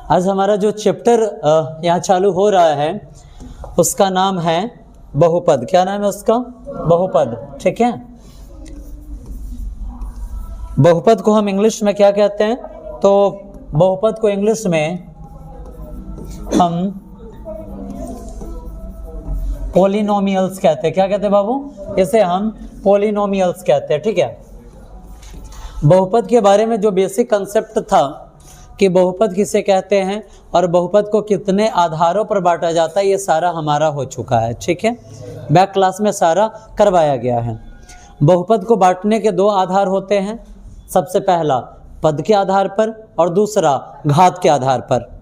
आज हमारा जो चैप्टर यहाँ चालू हो रहा है उसका नाम है बहुपद। क्या नाम है उसका? बहुपद। ठीक है, बहुपद को हम इंग्लिश में क्या कहते हैं? तो बहुपद को इंग्लिश में हम पॉलिनोमियल्स कहते हैं। क्या कहते हैं बाबू? इसे हम पॉलिनोमियल्स कहते हैं। ठीक है, बहुपद के बारे में जो बेसिक कंसेप्ट था कि बहुपद किसे कहते हैं और बहुपद को कितने आधारों पर बांटा जाता है, ये सारा हमारा हो चुका है। ठीक है, बैक क्लास में सारा करवाया गया है। बहुपद को बांटने के दो आधार होते हैं, सबसे पहला पद के आधार पर और दूसरा घात के आधार पर।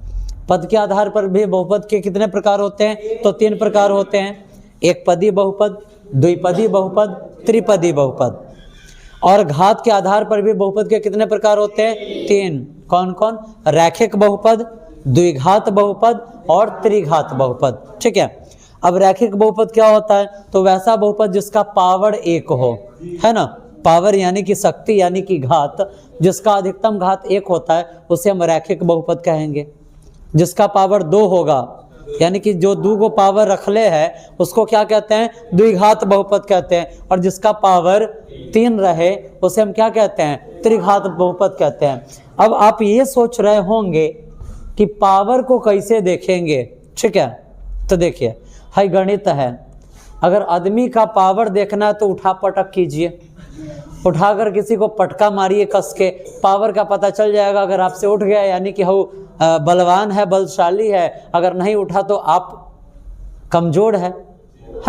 पद के आधार पर भी बहुपद के कितने प्रकार होते हैं? तो 3 प्रकार होते हैं, एक पदी बहुपद, द्विपदी बहुपद, त्रिपदी बहुपद। और घात के आधार पर भी बहुपद के कितने प्रकार होते हैं? 3। कौन कौन? रैखिक बहुपद, द्विघात बहुपद और त्रिघात बहुपद। ठीक है, अब रैखिक बहुपद क्या होता है? तो वैसा बहुपद जिसका पावर 1 हो, है ना, पावर यानी कि शक्ति यानी कि घात, जिसका अधिकतम घात 1 होता है उसे हम रैखिक बहुपद कहेंगे। जिसका पावर 2 होगा यानी कि जो 2 को पावर रखले है उसको क्या कहते हैं? द्विघात बहुपद कहते हैं। और जिसका पावर 3 रहे उसे हम क्या कहते हैं? त्रिघात बहुपद कहते हैं। अब आप ये सोच रहे होंगे कि पावर को कैसे देखेंगे। ठीक है, तो देखिए, हाई गणित है, अगर आदमी का पावर देखना है तो उठा पटक कीजिए, उठाकर किसी को पटका मारिए कस के, पावर का पता चल जाएगा। अगर आपसे उठ गया यानी कि वो बलवान है, बलशाली है, अगर नहीं उठा तो आप कमजोर है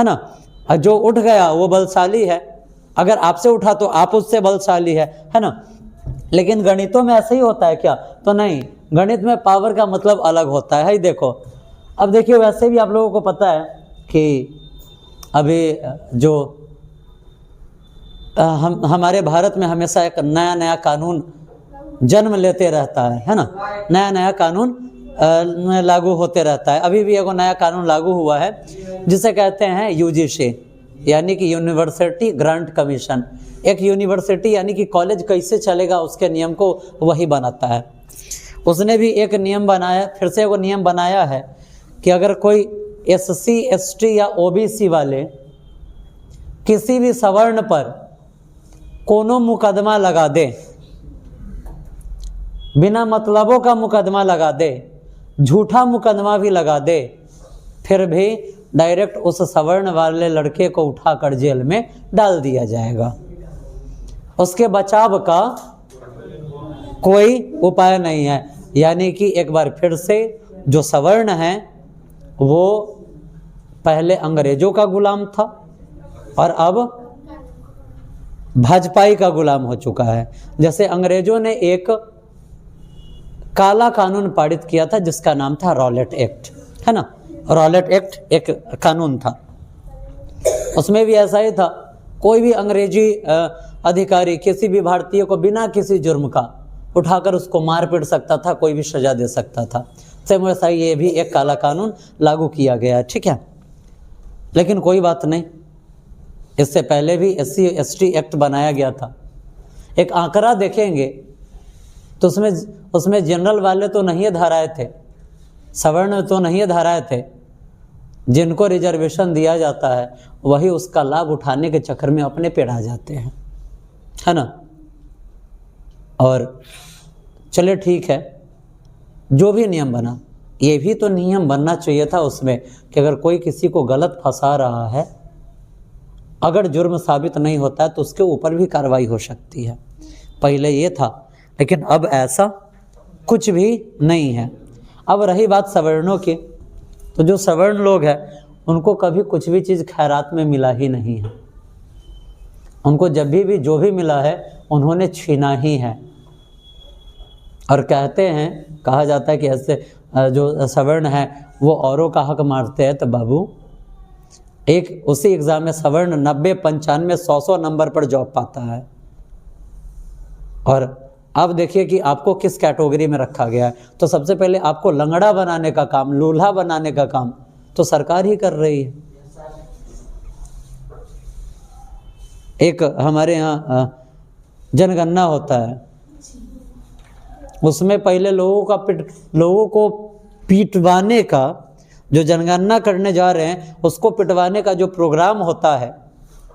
ना। जो उठ गया वो बलशाली है, अगर आपसे उठा तो आप उससे बलशाली है ना। लेकिन गणितों में ऐसा ही होता है क्या? तो नहीं, गणित में पावर का मतलब अलग होता है। देखो, अब देखिए, वैसे भी आप लोगों को पता है कि अभी जो हमारे भारत में हमेशा एक नया नया कानून जन्म लेते रहता है ना, नया नया कानून लागू होते रहता है। अभी भी एक नया कानून लागू हुआ है जिसे कहते हैं यूजीसी, यानी कि यूनिवर्सिटी ग्रांट कमीशन। एक यूनिवर्सिटी यानी कि कॉलेज कैसे चलेगा उसके नियम को वही बनाता है। उसने भी एक नियम बनाया, फिर से वो नियम बनाया है कि अगर कोई SC ST या OBC वाले किसी भी सवर्ण पर कोनो मुकदमा लगा दे, बिना मतलबों का मुकदमा लगा दे, झूठा मुकदमा भी लगा दे, फिर भी डायरेक्ट उस सवर्ण वाले लड़के को उठाकर जेल में डाल दिया जाएगा। उसके बचाव का कोई उपाय नहीं है। यानी कि एक बार फिर से जो सवर्ण है वो पहले अंग्रेजों का गुलाम था और अब भाजपाई का गुलाम हो चुका है। जैसे अंग्रेजों ने एक काला कानून पारित किया था जिसका नाम था रॉलेट एक्ट, है ना। रॉलेट एक्ट एक कानून था, उसमें भी ऐसा ही था, कोई भी अंग्रेजी अधिकारी किसी भी भारतीय को बिना किसी जुर्म का उठाकर उसको मार पीट सकता था, कोई भी सजा दे सकता था। सेम वैसा ये भी एक काला कानून लागू किया गया है। ठीक है, लेकिन कोई बात नहीं, इससे पहले भी SC ST एक्ट बनाया गया था। एक आंकड़ा देखेंगे तो उसमें जनरल वाले तो नहीं धाराए थे, सवर्ण तो नहीं धाराए थे। जिनको रिजर्वेशन दिया जाता है वही उसका लाभ उठाने के चक्कर में अपने पेड़ आ जाते हैं, है ना। और चले ठीक है, जो भी नियम बना, ये भी तो नियम बनना चाहिए था उसमें कि अगर कोई किसी को गलत फंसा रहा है, अगर जुर्म साबित नहीं होता है तो उसके ऊपर भी कार्रवाई हो सकती है। पहले ये था, लेकिन अब ऐसा कुछ भी नहीं है। अब रही बात सवर्णों की, तो जो सवर्ण लोग हैं उनको कभी कुछ भी चीज़ खैरात में मिला ही नहीं है। उनको जब भी जो भी मिला है उन्होंने छीना ही है। और कहते हैं, कहा जाता है कि ऐसे जो सवर्ण है वो औरों का हक मारते हैं। तो बाबू, एक उसी एग्ज़ाम में सवर्ण 90, 95, 100 नंबर पर जॉब पाता है। और अब देखिए कि आपको किस कैटेगरी में रखा गया है। तो सबसे पहले आपको लंगड़ा बनाने का काम, लूल्हा बनाने का काम तो सरकार ही कर रही है। एक हमारे यहाँ जनगणना होता है, उसमें पहले लोगों को पिटवाने का, जो जनगणना करने जा रहे हैं उसको पिटवाने का जो प्रोग्राम होता है,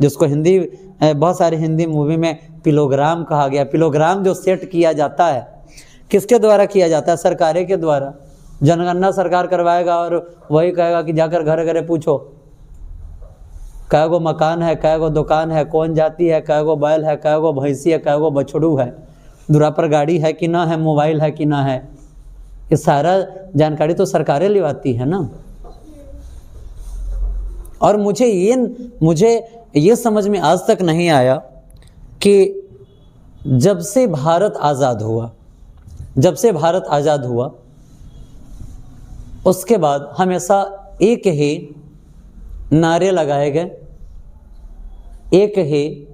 जिसको हिंदी बहुत सारी हिंदी मूवी में पिलोग्राम कहा गया, पिलोग्राम जो सेट किया जाता है किसके द्वारा किया जाता है? सरकारें के द्वारा। जनगणना सरकार करवाएगा और वही कहेगा कि जाकर घर घर पूछो कै गो मकान है, कै गो दुकान है, कौन जाती है, कै गो बैल है, कै गो भैंसी है, कै गो बछड़ू है, दूरा पर गाड़ी है कि ना है, मोबाइल है कि ना है। ये सारा जानकारी तो सरकारें लिवाती है ना। और मुझे ये समझ में आज तक नहीं आया कि जब से भारत आज़ाद हुआ उसके बाद हमेशा एक ही नारे लगाए गए, एक ही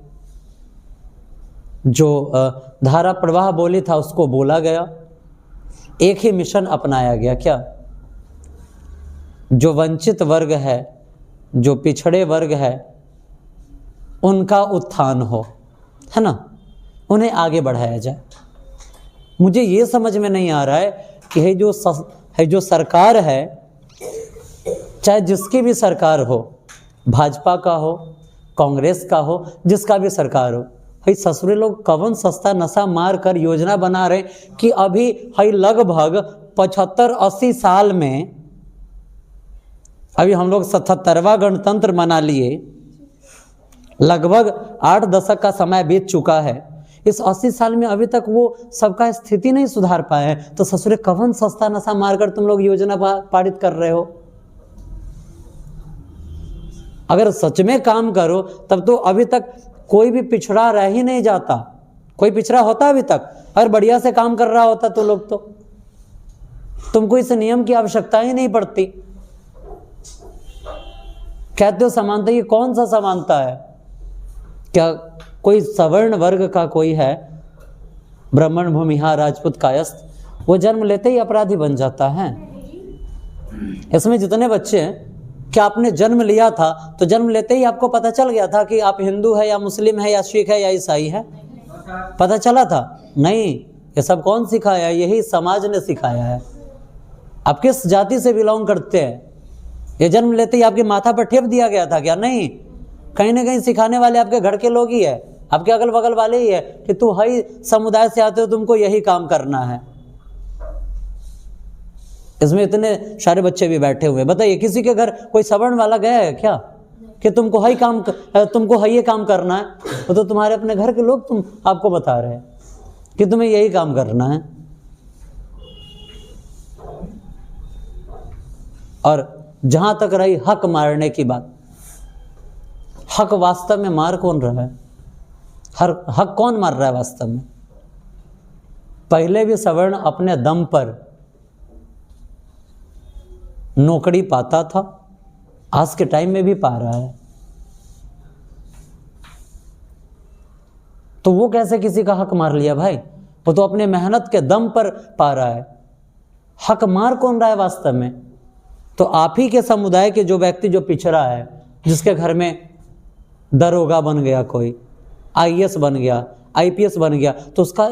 जो धारा प्रवाह बोली था उसको बोला गया, एक ही मिशन अपनाया गया। क्या? जो वंचित वर्ग है, जो पिछड़े वर्ग है, उनका उत्थान हो, है ना, उन्हें आगे बढ़ाया जाए। मुझे ये समझ में नहीं आ रहा है कि जो सरकार है, चाहे जिसकी भी सरकार हो, भाजपा का हो, कांग्रेस का हो, जिसका भी सरकार हो, भाई ससुरे लोग कवन सस्ता नशा मार कर योजना बना रहे कि अभी भाई लगभग 75-80 साल में, अभी हम लोग 77वां गणतंत्र मना लिए, लगभग 8 दशक का समय बीत चुका है, इस 80 साल में अभी तक वो सबका स्थिति नहीं सुधार पाए हैं। तो ससुरे कवन सस्ता नशा मारकर तुम लोग योजना पारित कर रहे हो। अगर सच में काम करो तब तो अभी तक कोई भी पिछड़ा रह ही नहीं जाता। कोई पिछड़ा होता अभी तक? अगर बढ़िया से काम कर रहा होता तो लोग, तो तुमको इस नियम की आवश्यकता ही नहीं पड़ती। कहते हो समानता, ये कौन सा समानता है? क्या कोई सवर्ण वर्ग का कोई है, ब्राह्मण, भूमिहार, राजपूत, कायस्थ, वो जन्म लेते ही अपराधी बन जाता है? इसमें जितने बच्चे हैं, क्या आपने जन्म लिया था तो जन्म लेते ही आपको पता चल गया था कि आप हिंदू है या मुस्लिम है या सिख है या ईसाई है? पता चला था? नहीं। ये सब कौन सिखाया? यही समाज ने सिखाया है। आप किस जाति से बिलोंग करते हैं, ये जन्म लेते ही आपके माथा पर ठेप दिया गया था क्या? नहीं। कहीं ना कहीं सिखाने वाले आपके घर के लोग ही है, आपके अगल बगल वाले ही है कि तू हई समुदाय से आते हो, तुमको यही काम करना है। इसमें इतने सारे बच्चे भी बैठे हुए, बताइए किसी के घर कोई सवर्ण वाला गया है क्या कि तुमको हई ये काम करना है? वो तो तुम्हारे अपने घर के लोग आपको बता रहे हैं कि तुम्हें यही काम करना है। और जहां तक रही हक मारने की बात, हक वास्तव में मार कौन रहा है? हक कौन मार रहा है वास्तव में? पहले भी सवर्ण अपने दम पर नौकरी पाता था, आज के टाइम में भी पा रहा है। तो वो कैसे किसी का हक मार लिया भाई? वो तो अपने मेहनत के दम पर पा रहा है। हक मार कौन रहा है वास्तव में? तो आप ही के समुदाय के जो व्यक्ति जो पिछड़ा है, जिसके घर में दरोगा बन गया, कोई आईएएस बन गया, आईपीएस बन गया, तो उसका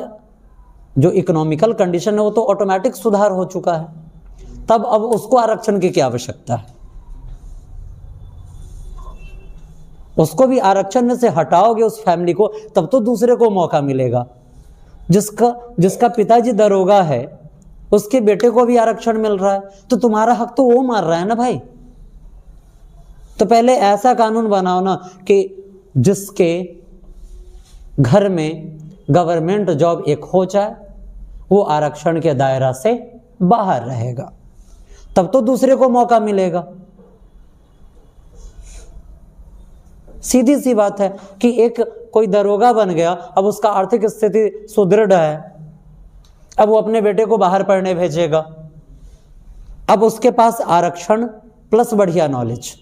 जो इकोनॉमिकल कंडीशन है वो तो ऑटोमेटिक सुधार हो चुका है। तब अब उसको आरक्षण की क्या आवश्यकता है? उसको भी आरक्षण में से हटाओगे उस फैमिली को, तब तो दूसरे को मौका मिलेगा। जिसका पिताजी दरोगा है, उसके बेटे को भी आरक्षण मिल रहा है, तो तुम्हारा हक तो वो मार रहा है ना भाई। तो पहले ऐसा कानून बनाओ ना कि जिसके घर में गवर्नमेंट जॉब एक हो जाए, वो आरक्षण के दायरा से बाहर रहेगा, तब तो दूसरे को मौका मिलेगा। सीधी सी बात है कि एक कोई दरोगा बन गया, अब उसका आर्थिक स्थिति सुदृढ़ है, अब वो अपने बेटे को बाहर पढ़ने भेजेगा, अब उसके पास आरक्षण प्लस बढ़िया नॉलेज,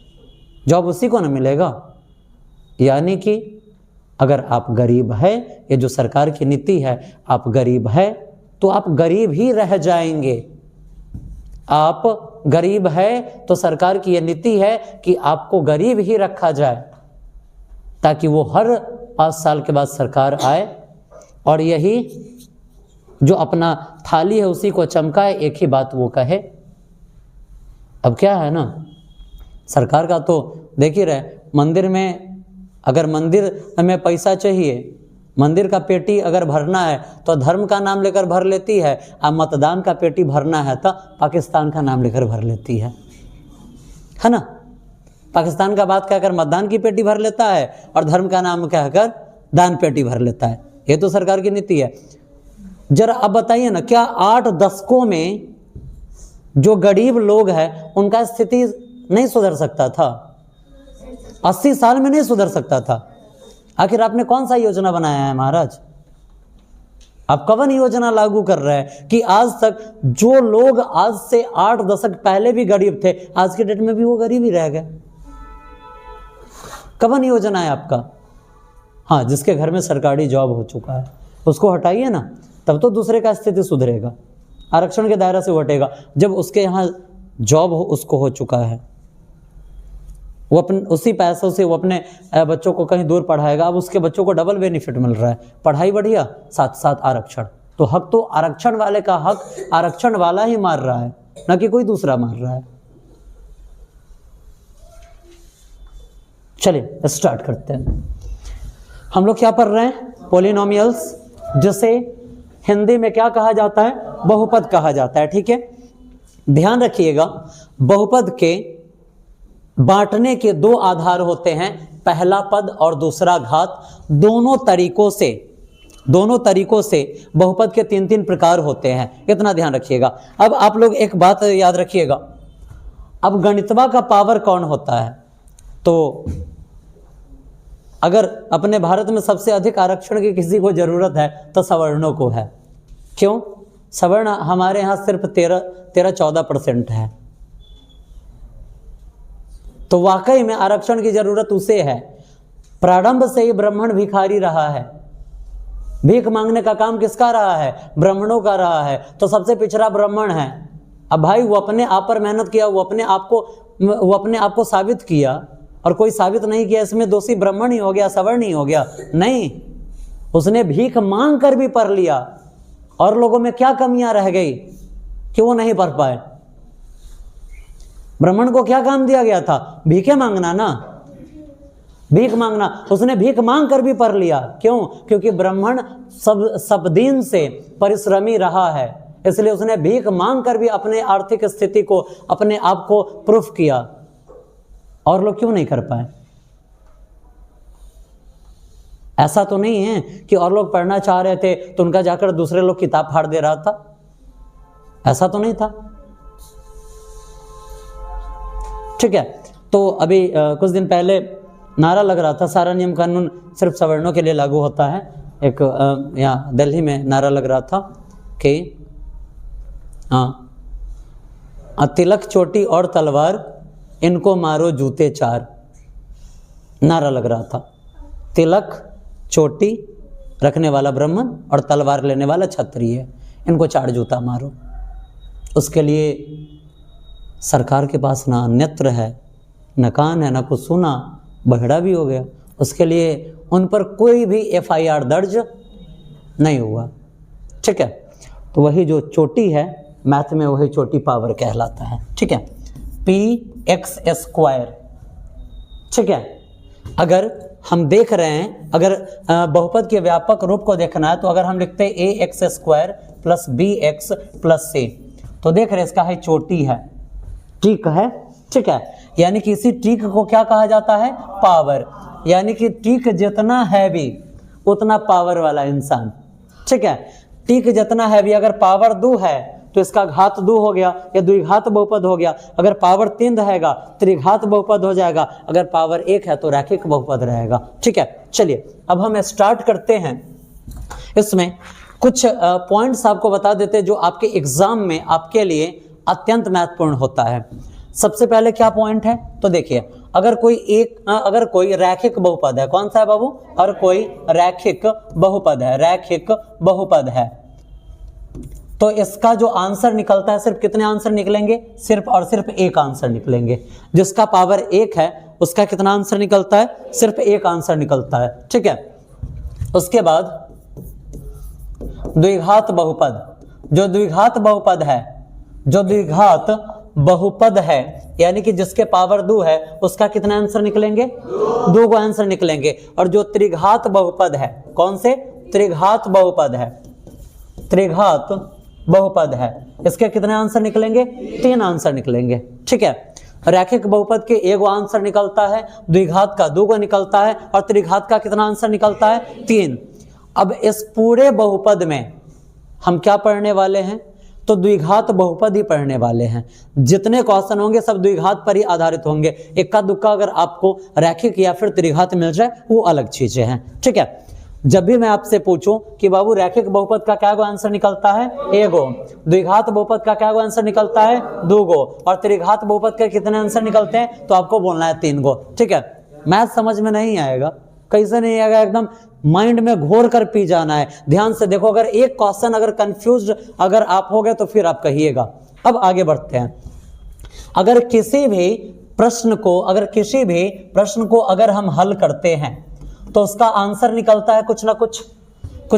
जॉब उसी को ना मिलेगा। यानी कि अगर आप गरीब है, ये जो सरकार की नीति है, आप गरीब है तो आप गरीब ही रह जाएंगे। आप गरीब है तो सरकार की यह नीति है कि आपको गरीब ही रखा जाए, ताकि वो हर 5 साल के बाद सरकार आए और यही जो अपना थाली है उसी को चमकाए, एक ही बात वो कहे। अब क्या है ना, सरकार का तो देख ही रहे, मंदिर में अगर मंदिर में पैसा चाहिए, मंदिर का पेटी अगर भरना है तो धर्म का नाम लेकर भर लेती है, अब मतदान का पेटी भरना है तो पाकिस्तान का नाम लेकर भर लेती है ना। पाकिस्तान का बात कहकर मतदान की पेटी भर लेता है और धर्म का नाम कहकर दान पेटी भर लेता है। ये तो सरकार की नीति है। जरा अब बताइए ना, क्या 8 दशकों में जो गरीब लोग हैं उनका स्थिति नहीं सुधर सकता था? 80 साल में नहीं सुधर सकता था? आखिर आपने कौन सा योजना बनाया है महाराज? आप कौन योजना लागू कर रहे हैं कि आज तक जो लोग आज से 8 दशक पहले भी गरीब थे, आज के डेट में भी वो गरीब ही रह गए? कौन योजना है आपका? हाँ, जिसके घर में सरकारी जॉब हो चुका है उसको हटाइए ना, तब तो दूसरे का स्थिति सुधरेगा, आरक्षण के दायरा से वो हटेगा। जब उसके यहाँ जॉब हो, उसको हो चुका है, वो अपने उसी पैसों से वो अपने बच्चों को कहीं दूर पढ़ाएगा। अब उसके बच्चों को डबल बेनिफिट मिल रहा है, पढ़ाई बढ़िया, साथ साथ आरक्षण। तो हक तो आरक्षण वाले का हक आरक्षण वाला ही मार रहा है, ना कि कोई दूसरा मार रहा है। चलिए स्टार्ट करते हैं। हम लोग क्या पढ़ रहे हैं? पॉलिनोमियल्स, जिसे हिंदी में क्या कहा जाता है? बहुपद कहा जाता है। ठीक है, ध्यान रखिएगा, बहुपद के बांटने के 2 आधार होते हैं, पहला पद और दूसरा घात। दोनों तरीकों से बहुपद के 3-3 प्रकार होते हैं, इतना ध्यान रखिएगा। अब आप लोग एक बात याद रखिएगा, अब गणितवा का पावर कौन होता है? तो अगर अपने भारत में सबसे अधिक आरक्षण की किसी को जरूरत है तो सवर्णों को है। क्यों? सवर्ण हमारे यहाँ सिर्फ 13-14% है। तो वाकई में आरक्षण की जरूरत उसे है। प्रारंभ से ही ब्राह्मण भिखारी रहा है, भीख मांगने का काम किसका रहा है? ब्राह्मणों का रहा है। तो सबसे पिछड़ा ब्राह्मण है। अब भाई वो अपने आप पर मेहनत किया, वो अपने आप को साबित किया, और कोई साबित नहीं किया, इसमें दोषी ब्राह्मण ही हो गया, सवर्ण ही हो गया? नहीं, उसने भीख मांग कर भी पढ़ लिया। और लोगों में क्या कमियां रह गई कि वो नहीं पढ़ पाए? ब्राह्मण को क्या काम दिया गया था? भीखे मांगना ना, भीख मांगना। उसने भीख मांग कर भी पढ़ लिया। क्यों? क्योंकि ब्राह्मण सब दिन से परिश्रमी रहा है, इसलिए उसने भीख मांग कर भी अपने आर्थिक स्थिति को, अपने आप को प्रूफ किया। और लोग क्यों नहीं कर पाए? ऐसा तो नहीं है कि और लोग पढ़ना चाह रहे थे तो उनका जाकर दूसरे लोग किताब फाड़ दे रहा था, ऐसा तो नहीं था। ठीक है, तो अभी कुछ दिन पहले नारा लग रहा था, सारा नियम कानून सिर्फ सवर्णों के लिए लागू होता है। एक यहाँ दिल्ली में नारा लग रहा था कि तिलक, चोटी और तलवार, इनको मारो जूते 4। नारा लग रहा था, तिलक, चोटी रखने वाला ब्राह्मण और तलवार लेने वाला क्षत्रिय, इनको 4 जूता मारो। उसके लिए सरकार के पास ना नेत्र है, न कान है, न कुछ सुना, बहरा भी हो गया। उसके लिए उन पर कोई भी FIR दर्ज नहीं हुआ। ठीक है, तो वही जो चोटी है, मैथ में वही चोटी पावर कहलाता है। ठीक है, px²। ठीक है, अगर हम देख रहे हैं, अगर बहुपद के व्यापक रूप को देखना है तो अगर हम लिखते हैं ax² + bx + c, तो देख रहे हैं इसका है चोटी है, टीक है। ठीक है, यानी कि इसी टीक को क्या कहा जाता है? पावर। यानी कि टीक जितना हैवी उतना पावर वाला इंसान। ठीक है, टीक जितना हैवी, अगर पावर 2 है तो इसका घात 2 हो गया, या द्विघात बहुपद हो गया। अगर पावर 3 रहेगा त्रिघात बहुपद हो जाएगा, अगर पावर 1 है तो रैखिक बहुपद रहेगा। ठीक है, चलिए अब हम स्टार्ट करते हैं। इसमें कुछ पॉइंट्स आपको बता देते हैं जो आपके एग्जाम में आपके लिए अत्यंत महत्वपूर्ण होता है। सबसे पहले क्या पॉइंट है? तो देखिए, अगर कोई रैखिक बहुपद है, कौन सा है बाबू? और कोई रैखिक बहुपद है, रैखिक बहुपद है, तो इसका जो आंसर निकलता है, सिर्फ कितने आंसर निकलेंगे? सिर्फ और सिर्फ एक आंसर निकलेंगे। जिसका पावर 1 है उसका कितना आंसर निकलता है? सिर्फ एक आंसर निकलता है। ठीक है, उसके बाद द्विघात बहुपद, जो द्विघात बहुपद है, जो द्विघात बहुपद है यानी कि जिसके पावर 2 है उसका कितना आंसर निकलेंगे? 2 को आंसर निकलेंगे। और जो त्रिघात बहुपद है, कौन से? त्रिघात बहुपद है, त्रिघात बहुपद है, इसके कितने आंसर निकलेंगे? 3 आंसर निकलेंगे। ठीक है, रैखिक बहुपद के 1 आंसर निकलता है, द्विघात का 2 निकलता है और त्रिघात का कितना आंसर निकलता है? 3। अब इस पूरे बहुपद में हम क्या पढ़ने वाले हैं? तो द्विघात बहुपद ही पढ़ने वाले हैं। जितने क्वेश्चन होंगे सब द्विघात पर ही आधारित होंगे। इक्का दुक्का अगर आपको रैखिक या फिर त्रिघात मिल जाए वो अलग चीजें हैं। ठीक है, जब भी मैं आपसे पूछूं कि बाबू रैखिक बहुपद का क्या आंसर निकलता है? 1, द्विघात बहुपद का क्या आंसर निकलता है? 2 और त्रिघात बहुपद के कितने आंसर निकलते हैं? तो आपको बोलना है 3। ठीक है, मैथ समझ में नहीं आएगा, कैसे नहीं आएगा, एकदम माइंड में घोर कर पी जाना है। ध्यान से देखो, अगर एक क्वेश्चन अगर कंफ्यूज अगर आप हो गए तो फिर आप कहिएगा। अब आगे बढ़ते हैं। अगर किसी भी प्रश्न को अगर हम हल करते हैं तो उसका आंसर निकलता है कुछ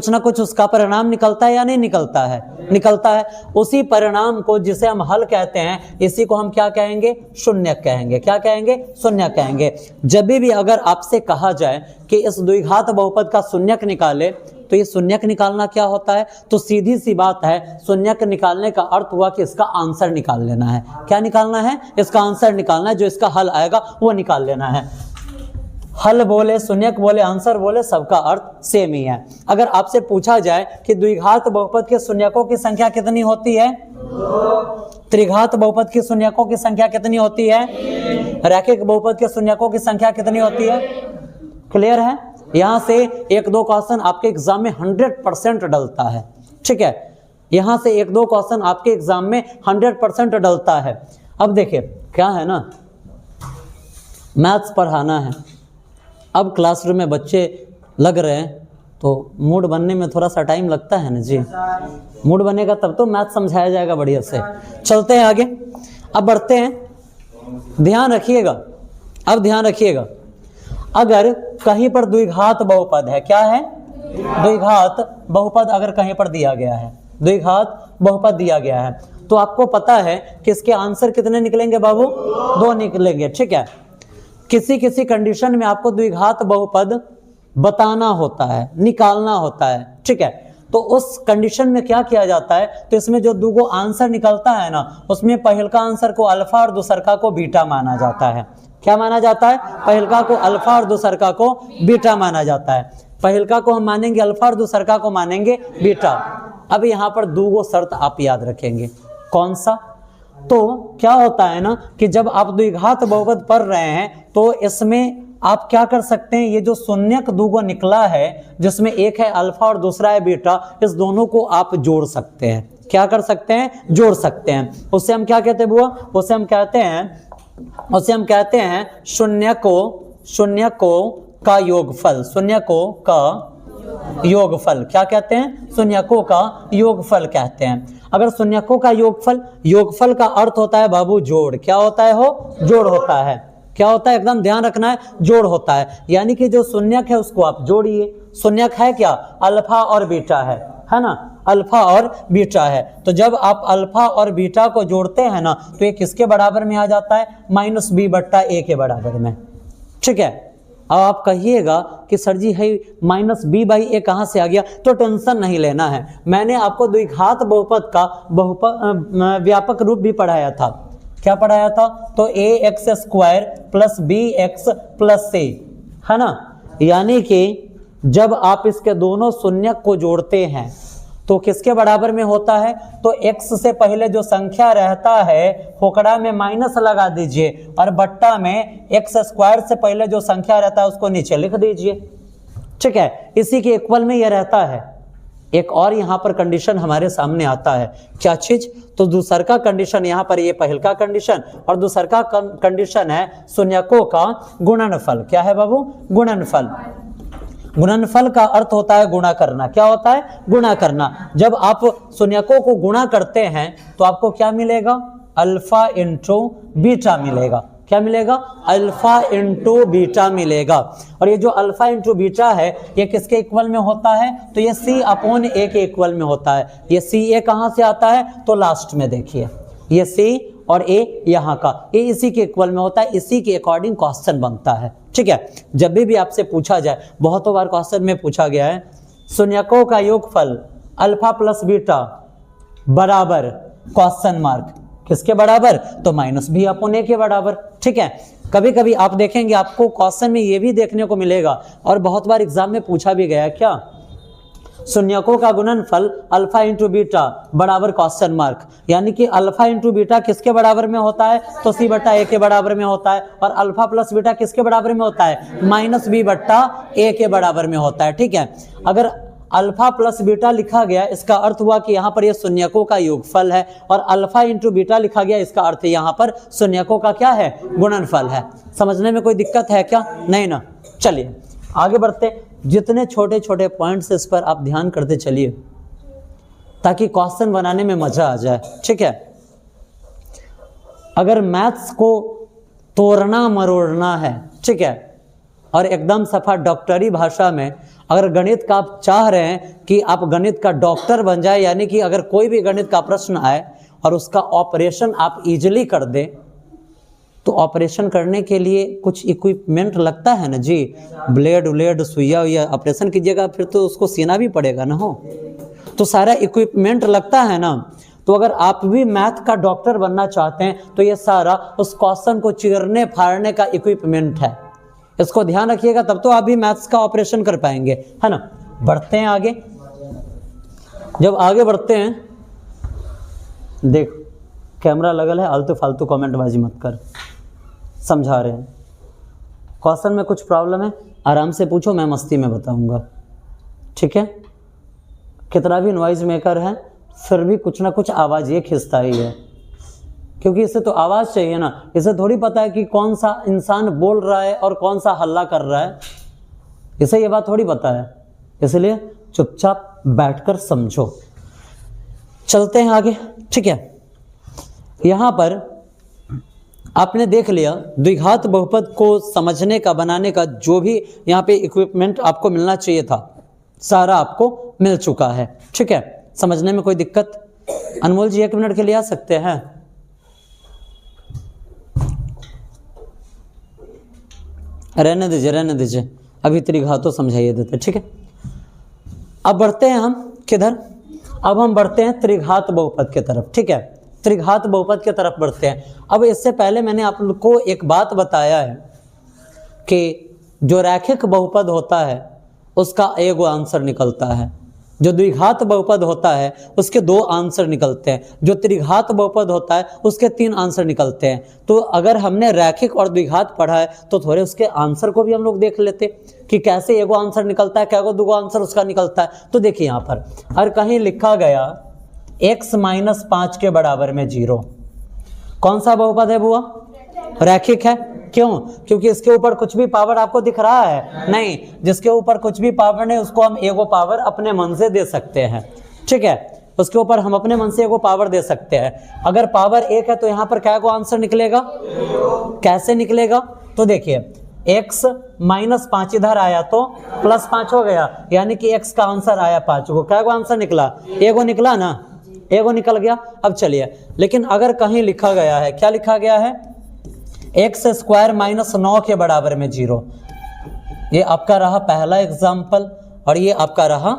ना कुछ उसका परिणाम निकलता है या नहीं निकलता है? निकलता है। उसी परिणाम को जिसे हम हल कहते हैं, इसी को हम क्या कहेंगे? शून्यक कहेंगे। क्या कहेंगे? शून्यक कहेंगे। जब भी अगर आपसे कहा जाए कि इस द्विघात बहुपद का शून्यक निकाले, तो ये शून्यक निकालना क्या होता है? तो सीधी सी बात है, शून्यक निकालने का अर्थ हुआ कि इसका आंसर निकाल लेना है। क्या निकालना है? इसका आंसर निकालना है, जो इसका हल आएगा वो निकाल लेना है। हल बोले, शून्यक बोले, आंसर बोले, सबका अर्थ सेम ही है। अगर आपसे पूछा जाए कि द्विघात बहुपद के शून्यकों की संख्या कितनी होती है? त्रिघात बहुपद के शून्यकों की संख्या कितनी होती है? रैखिक बहुपद के शून्यकों की संख्या कितनी होती है? क्लियर है? यहां से 1-2 क्वेश्चन आपके एग्जाम में 100% डलता है। ठीक है, यहां से 1-2 क्वेश्चन आपके एग्जाम में 100% डलता है। अब देखिए क्या है ना, मैथ्स पढ़ाना है, अब क्लासरूम में बच्चे लग रहे हैं तो मूड बनने में थोड़ा सा टाइम लगता है ना जी। मूड बनेगा तब तो मैथ समझाया जाएगा बढ़िया से। चलते हैं आगे, अब बढ़ते हैं। ध्यान रखिएगा, अब ध्यान रखिएगा, अगर कहीं पर द्विघात बहुपद है, क्या है? द्विघात बहुपद अगर कहीं पर दिया गया है, द्विघात बहुपद दिया गया है, तो आपको पता है कि इसके आंसर कितने निकलेंगे बाबू? 2 निकलेंगे। ठीक है, किसी कंडीशन में आपको द्विघात बहुपद बताना होता है, निकालना होता है। ठीक है, तो उस कंडीशन में क्या किया जाता है? तो इसमें जो 2 आंसर निकलता है ना, उसमें पहलका आंसर को अल्फा और दूसरका को बीटा माना जाता है। क्या माना जाता है? पहलका को अल्फा और दूसरका को बीटा माना जाता है। पहलका को हम मानेंगे अल्फा और दूसरका को मानेंगे बीटा। अब यहाँ पर 2 शर्त आप याद रखेंगे। कौन सा? तो क्या होता है ना कि जब आप द्विघात बहुपद पढ़ रहे हैं तो इसमें आप क्या कर सकते हैं, ये जो शून्यक 2 निकला है जिसमें एक है अल्फा और दूसरा है बीटा, इस दोनों को आप जोड़ सकते हैं। क्या कर सकते हैं? जोड़ सकते हैं। उससे हम क्या कहते हैं बुआ? उसे हम कहते हैं शून्यकों का योगफल। शून्यकों का योगफल क्या कहते हैं? शून्यकों का योगफल कहते हैं। अगर शून्यकों का योगफल का अर्थ होता है बाबू जोड़। क्या होता है? जोड़ होता है। क्या होता है? एकदम ध्यान रखना है, जोड़ होता है। यानी कि जो शून्यक है उसको आप जोड़िए। शून्यक है क्या? अल्फा और बीटा है ना? अल्फा और बीटा है। तो जब आप अल्फा और बीटा को जोड़ते हैं ना, तो ये किसके बराबर में आ जाता है? -b/a के बराबर में। ठीक है, अब आप कहिएगा कि सर जी है -b/a कहाँ से आ गया? तो टेंशन नहीं लेना है, मैंने आपको द्विघात बहुपद का व्यापक रूप भी पढ़ाया था। क्या पढ़ाया था? तो ax² + bx + c, है ना? यानी कि जब आप इसके दोनों शून्यक को जोड़ते हैं तो किसके बराबर में होता है? तो x से पहले जो संख्या रहता है होकड़ा में माइनस लगा दीजिए और बट्टा में x² से पहले जो संख्या रहता है उसको नीचे लिख दीजिए। ठीक है, इसी के इक्वल में यह रहता है। एक और यहाँ पर कंडीशन हमारे सामने आता है, क्या चीज? तो दूसर का कंडीशन, यहाँ पर ये पहल का कंडीशन और दूसर का कंडीशन है शून्यकों का गुणनफल। क्या है बाबू? गुणनफल। गुणनफल का अर्थ होता है गुणा करना। क्या होता है? गुणा करना। जब आप शून्यकों को गुणा करते हैं तो आपको क्या मिलेगा? अल्फा × बीटा मिलेगा। क्या मिलेगा? अल्फा इंटू बीटा मिलेगा। और ये जो अल्फा इंटू बीटा है ये किसके इक्वल में होता है? तो ये C अपॉन A के इक्वल में होता है। ये CA कहाँ से आता है? तो लास्ट में देखिए ये C और A यहाँ का, ये इसी के इक्वल में होता है, इसी के अकॉर्डिंग क्वेश्चन बनता है। ठीक है, जब भी आपसे पूछा जाए, बहुतों बार क्वेश्चन में पूछा गया है शून्यकों का योगफल अल्फा प्लस बीटा बराबर क्वेश्चन मार्क, किसके बराबर? तो माइनस B अपॉन A के बराबर। ठीक है, कभी कभी आप देखेंगे आपको क्वेश्चन में ये भी देखने को मिलेगा और बहुत बार एग्जाम में पूछा भी गया, क्या शून्यकों का गुणनफल अल्फा इंटू बीटा बराबर क्वेश्चन मार्क, यानी कि अल्फा इंटू बीटा किसके बराबर में होता है? तो C बट्टा A के बराबर में होता है। और अल्फा प्लस बीटा किसके बराबर में होता है? माइनस B बट्टा A के बराबर में होता है। ठीक है, अगर अल्फा प्लस बीटा लिखा गया इसका अर्थ हुआ कि यहाँ पर ये शून्यकों का योगफल है, और अल्फा इंटू बीटा लिखा गया इसका अर्थ यहाँ पर शून्यकों का क्या है? गुणनफल है। समझने में कोई दिक्कत है क्या? नहीं ना। चलिए आगे बढ़ते, जितने छोटे छोटे पॉइंट्स इस पर आप ध्यान करते चलिए ताकि क्वेश्चन बनाने में मजा आ जाए। ठीक है, अगर मैथ्स को तोड़ना मरोड़ना है, ठीक है, और एकदम सफा डॉक्टरी भाषा में अगर गणित का आप चाह रहे हैं कि आप गणित का डॉक्टर बन जाए, यानी कि अगर कोई भी गणित का प्रश्न आए और उसका ऑपरेशन आप इजीली कर दें, तो ऑपरेशन करने के लिए कुछ इक्विपमेंट लगता है ना जी, ब्लेड व्लेड सुइया या ऑपरेशन कीजिएगा फिर तो उसको सीना भी पड़ेगा ना, हो तो सारा इक्विपमेंट लगता है ना। तो अगर आप भी मैथ का डॉक्टर बनना चाहते हैं तो ये सारा उस क्वेश्चन को चीरने फाड़ने का इक्विपमेंट है, इसको ध्यान रखिएगा, तब तो आप भी मैथ्स का ऑपरेशन कर पाएंगे, है ना। बढ़ते हैं आगे, जब आगे बढ़ते हैं, देख कैमरा लगल है, आलतू फालतू कमेंट बाजी मत कर, समझा रहे हैं। क्वेश्चन में कुछ प्रॉब्लम है आराम से पूछो, मैं मस्ती में बताऊंगा। ठीक है, कितना भी नॉइज मेकर है फिर भी कुछ ना कुछ आवाज़ ये खिंचता ही है, क्योंकि इसे तो आवाज़ चाहिए ना, इसे थोड़ी पता है कि कौन सा इंसान बोल रहा है और कौन सा हल्ला कर रहा है, इसे ये बात थोड़ी पता है, इसलिए चुपचाप बैठकर समझो। चलते हैं आगे। ठीक है, यहाँ पर आपने देख लिया द्विघात बहुपद को समझने का, बनाने का जो भी यहाँ पे इक्विपमेंट आपको मिलना चाहिए था सारा आपको मिल चुका है। ठीक है, समझने में कोई दिक्कत? अनमोल जी 1 मिनट के लिए आ सकते हैं? रहने दीजिए, अभी त्रिघातों समझाइए देते। ठीक है, अब बढ़ते हैं हम किधर? अब हम बढ़ते हैं त्रिघात बहुपद की तरफ। ठीक है, त्रिघात बहुपद की तरफ बढ़ते हैं। अब इससे पहले मैंने आप लोग को एक बात बताया है कि जो रैखिक बहुपद होता है उसका एक आंसर निकलता है, जो द्विघात बहुपद होता है उसके 2 आंसर निकलते हैं, जो त्रिघात बहुपद होता है उसके 3 आंसर निकलते हैं। तो अगर हमने रैखिक और द्विघात पढ़ा है तो थोड़े उसके आंसर को भी हम लोग देख लेते कि कैसे एगो आंसर निकलता है, क्या को 2 आंसर उसका निकलता है। तो देखिए यहाँ पर अगर कहीं लिखा गया x - 5 के बराबर में 0, कौन सा बहुपद है बुआ? रैखिक है। क्यों? क्योंकि इसके ऊपर कुछ भी पावर आपको दिख रहा है नहीं, जिसके ऊपर कुछ भी पावर नहीं उसको हम एगो पावर अपने मन से दे सकते हैं। ठीक है, उसके ऊपर हम अपने मन से एगो पावर दे सकते हैं। अगर पावर 1 है तो यहाँ पर क्या को आंसर निकलेगा? कैसे निकलेगा? तो देखिए x - 5 इधर आया तो +5 हो गया, यानी कि x का आंसर आया 5 को। क्या को आंसर निकला? एगो निकला ना, एगो निकल गया। अब चलिए, लेकिन अगर कहीं लिखा गया है, क्या लिखा गया है? x² - 9 के बराबर में 0, ये आपका रहा पहला एग्जाम्पल और ये आपका रहा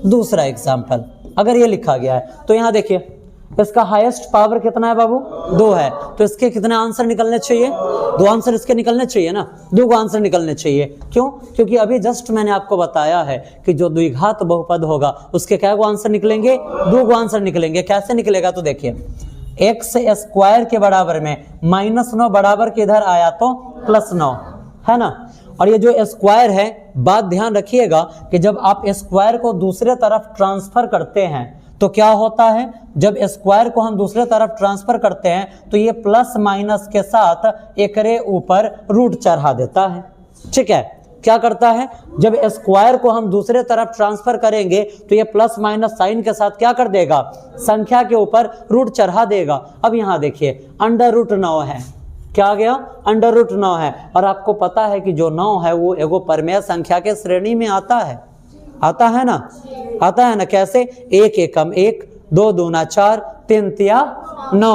दूसरा एग्जाम्पल। अगर ये लिखा गया है तो यहाँ देखिए इसका हाईएस्ट पावर कितना है बाबू? 2 है, तो इसके कितने आंसर निकलने चाहिए? 2 आंसर इसके निकलने चाहिए ना, 2 आंसर निकलने चाहिए। क्यों? क्योंकि अभी जस्ट मैंने आपको बताया है कि जो द्विघात बहुपद होगा उसके क्या आंसर निकलेंगे? 2 आंसर निकलेंगे। कैसे निकलेगा? तो देखिए x² के बराबर में -9 बराबर के इधर आया तो +9 है ना, और ये जो स्क्वायर है, बात ध्यान रखिएगा कि जब आप स्क्वायर को दूसरे तरफ ट्रांसफर करते हैं तो क्या होता है? जब स्क्वायर को हम दूसरे तरफ ट्रांसफर करते हैं तो ये प्लस माइनस के साथ एकरे ऊपर रूट चढ़ा देता है। ठीक है, क्या करता है? जब स्क्वायर को हम दूसरे तरफ ट्रांसफर करेंगे तो ये प्लस माइनस साइन के साथ क्या कर देगा? संख्या के ऊपर रूट चढ़ा देगा। अब यहाँ देखिए √9 है, क्या आ गया, अंडर रूट 9 है। और आपको पता है कि जो 9 है वो एगो परमेय संख्या के श्रेणी में आता है ना, आता है ना। कैसे, 1 एकम 1, 2 दूना 4, 3 तिया 9,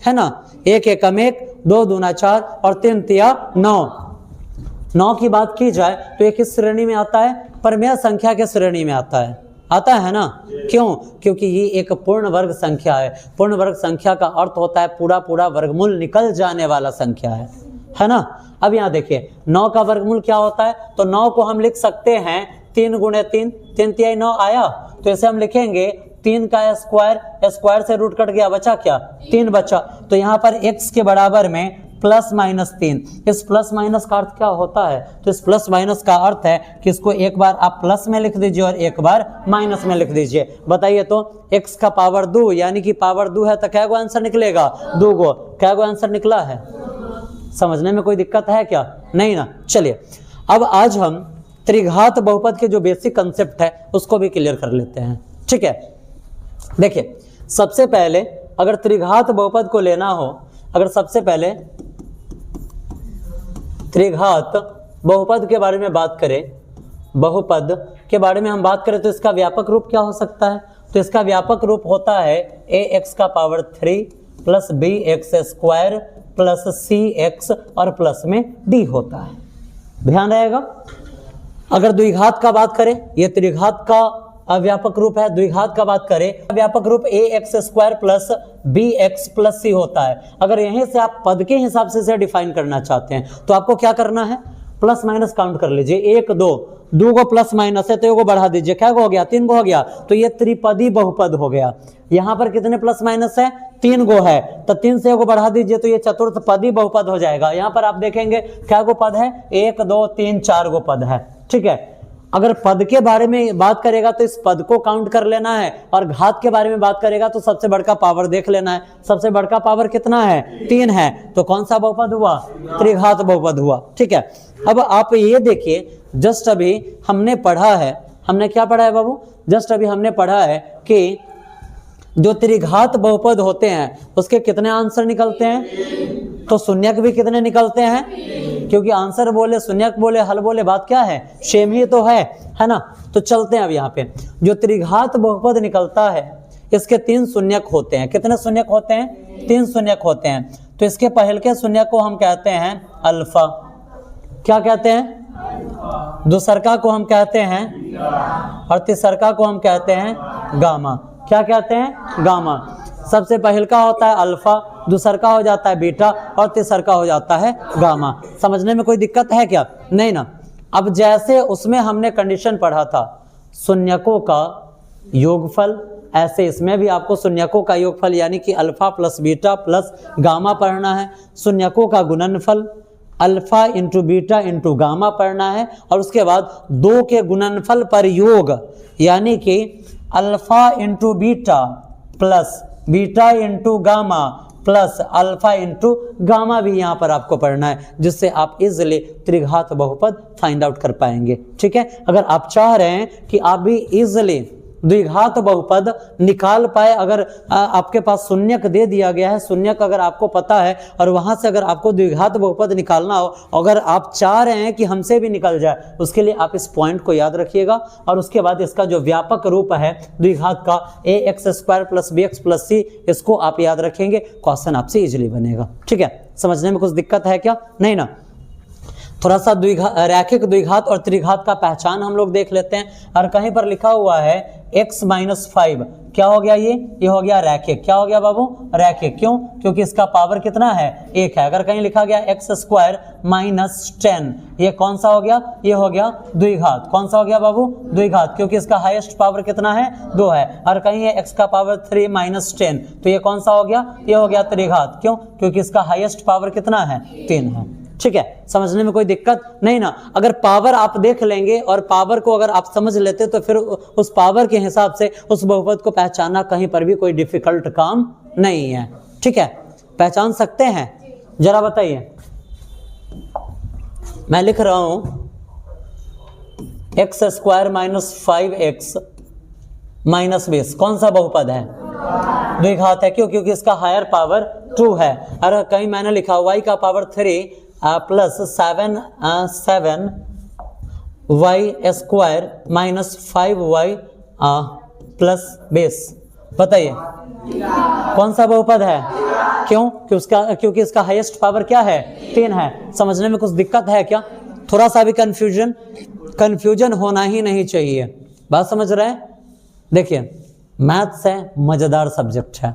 है ना। 1 एकम 1, 2 दूना 4 और 3 तिया 9 की बात की जाए तो ये किस श्रेणी में आता है, परमेय संख्या के श्रेणी में आता है ना। क्यों, क्योंकि ये एक पूर्ण वर्ग संख्या है। पूर्ण वर्ग संख्या का अर्थ होता है पूरा पूरा वर्गमूल निकल जाने वाला संख्या है ना। अब यहाँ देखिए 9 का वर्गमूल क्या होता है, तो 9 को हम लिख सकते हैं 3 गुणे 3, 3 तिहाई 9 आया, तो इसे हम लिखेंगे 3 का स्क्वायर, स्क्वायर से रूट कट गया, बचा क्या, 3 बचा। तो यहाँ पर x के बराबर में प्लस माइनस 3, इस प्लस माइनस का अर्थ क्या होता है, तो इस प्लस माइनस का अर्थ है कि इसको एक बार आप प्लस में लिख दीजिए और एक बार माइनस में लिख दीजिए। बताइए तो x का पावर 2 यानी कि पावर 2 है तो क्या गो आंसर निकलेगा, 2 गो। क्या गो आंसर निकला है, समझने में कोई दिक्कत है क्या, नहीं ना। चलिए अब आज हम त्रिघात बहुपद के जो बेसिक कंसेप्ट है उसको भी क्लियर कर लेते हैं, ठीक है। देखिए सबसे पहले अगर त्रिघात बहुपद को लेना हो, अगर सबसे पहले त्रिघात बहुपद के बारे में बात करें, बहुपद के बारे में हम बात करें तो इसका व्यापक रूप क्या हो सकता है, तो इसका व्यापक रूप होता है ax का power 3 plus bx square plus cx और प्लस में d होता है, ध्यान रहेगा। अगर द्विघात का बात करें, ये त्रिघात का व्यापक रूप है। द्विघात का बात करें, व्यापक रूप ax square plus bx plus c होता है। अगर यहीं से आप पद के हिसाब से इसे डिफाइन करना चाहते हैं तो आपको क्या करना है, प्लस माइनस काउंट कर लीजिए, 1 2 को प्लस माइनस है तो को बढ़ा दीजिए, क्या हो गया, 3 को हो गया, तो ये त्रिपदी बहुपद हो गया। यहाँ पर कितने प्लस माइनस है, 3 गो है, तो 3 से को बढ़ा दीजिए तो ये चतुर्थपदी बहुपद हो जाएगा। यहाँ पर आप देखेंगे क्या गो पद है, 1 2 3 4 गो पद है, ठीक है। अगर पद के बारे में बात करेगा तो इस पद को काउंट कर लेना है, और घात के बारे में बात करेगा तो सबसे बड़का पावर देख लेना है। सबसे बड़का पावर कितना है, 3 है, तो कौन सा बहुपद हुआ, त्रिघात बहुपद हुआ, ठीक है। अब आप ये देखिए, जस्ट अभी हमने पढ़ा है, हमने क्या पढ़ा है बाबू, जस्ट अभी हमने पढ़ा है कि जो त्रिघात बहुपद होते हैं उसके कितने आंसर निकलते हैं, तो शून्यक भी कितने निकलते हैं, क्योंकि आंसर बोले शून्यक बोले हल बोले बात क्या है, सेम ही तो है ना। तो चलते हैं अब यहाँ पे, जो त्रिघात बहुपद निकलता है इसके 3 शून्यक होते हैं। कितने शून्यक होते हैं, 3 शून्यक होते हैं। तो इसके पहले के शून्यक को हम कहते हैं अल्फा, क्या कहते हैं, दूसरका को हम कहते हैं, और तीसरका को हम कहते हैं गामा। क्या कहते हैं, गामा। सबसे पहल का होता है अल्फा, दूसर का हो जाता है बीटा और तीसर का हो जाता है गामा। समझने में कोई दिक्कत है क्या, नहीं ना। अब जैसे उसमें हमने कंडीशन पढ़ा था शून्यकों का योगफल, ऐसे इसमें भी आपको शून्यकों का योगफल यानी कि alpha plus beta plus gamma पढ़ना है। शून्यकों का गुणनफल alpha into beta into gamma पढ़ना है, और उसके बाद 2 के गुणनफल पर योग यानी कि alpha into beta plus beta into gamma plus alpha into gamma भी यहाँ पर आपको पढ़ना है, जिससे आप इजिली त्रिघात बहुपद फाइंड आउट कर पाएंगे, ठीक है। अगर आप चाह रहे हैं कि आप भी इजिली द्विघात बहुपद निकाल पाए, अगर आपके पास शून्यक दे दिया गया है, शून्यक अगर आपको पता है और वहां से अगर आपको द्विघात बहुपद निकालना हो, अगर आप चाह रहे हैं कि हमसे भी निकल जाए, उसके लिए आप इस पॉइंट को याद रखिएगा। और उसके बाद इसका जो व्यापक रूप है द्विघात का ax square plus bx plus c, इसको आप याद रखेंगे, क्वेश्चन आपसे इजिली बनेगा, ठीक है। समझने में कुछ दिक्कत है क्या, नहीं ना। थोड़ा सा रैखिक द्विघात और त्रिघात का पहचान हम लोग देख लेते हैं। और कहीं पर लिखा हुआ है x माइनस 5, क्या हो गया, ये हो गया रैखिक। क्या हो गया बाबू, रैखिक। क्यों, क्योंकि इसका पावर कितना है, 1 है। अगर कहीं लिखा गया x स्क्वायर माइनस 10, ये कौन सा हो गया, ये हो गया द्विघात। कौन सा हो गया बाबू, द्विघात, क्योंकि इसका हाईएस्ट पावर कितना है, 2 है। और कहीं है x का पावर 3 माइनस 10, तो ये कौन सा हो गया, ये हो गया त्रिघात। क्यों, क्योंकि इसका हाईएस्ट पावर कितना है, 3 है, ठीक है। समझने में कोई दिक्कत नहीं ना। अगर पावर आप देख लेंगे और पावर को अगर आप समझ लेते तो फिर उस पावर के हिसाब से उस बहुपद को पहचानना कहीं पर भी कोई डिफिकल्ट काम नहीं है, ठीक है। पहचान सकते हैं, जरा बताइए। मैं लिख रहा हूं x square minus 5x minus 20, कौन सा बहुपद है, द्विघात है। क्यों? क्योंकि इसका हायर पावर 2 है। और कहीं मैंने लिखा y का power 3 plus 7 y square minus 5y plus base. बताइए कौन सा बहुपद है? क्यों? क्योंकि इसका हाईएस्ट पावर क्या है? 3 है। समझने में कुछ दिक्कत है क्या? थोड़ा सा भी कंफ्यूजन होना ही नहीं चाहिए। बात समझ रहे हैं? देखिए मैथ्स है, मजेदार सब्जेक्ट है।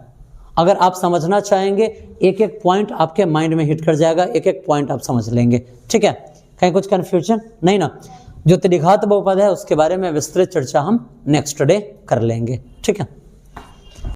अगर आप समझना चाहेंगे एक एक पॉइंट आपके माइंड में हिट कर जाएगा, एक एक पॉइंट आप समझ लेंगे। ठीक है, कहीं कुछ कंफ्यूजन नहीं ना? जो त्रिघात बहुपद है उसके बारे में विस्तृत चर्चा हम नेक्स्ट डे कर लेंगे। ठीक है।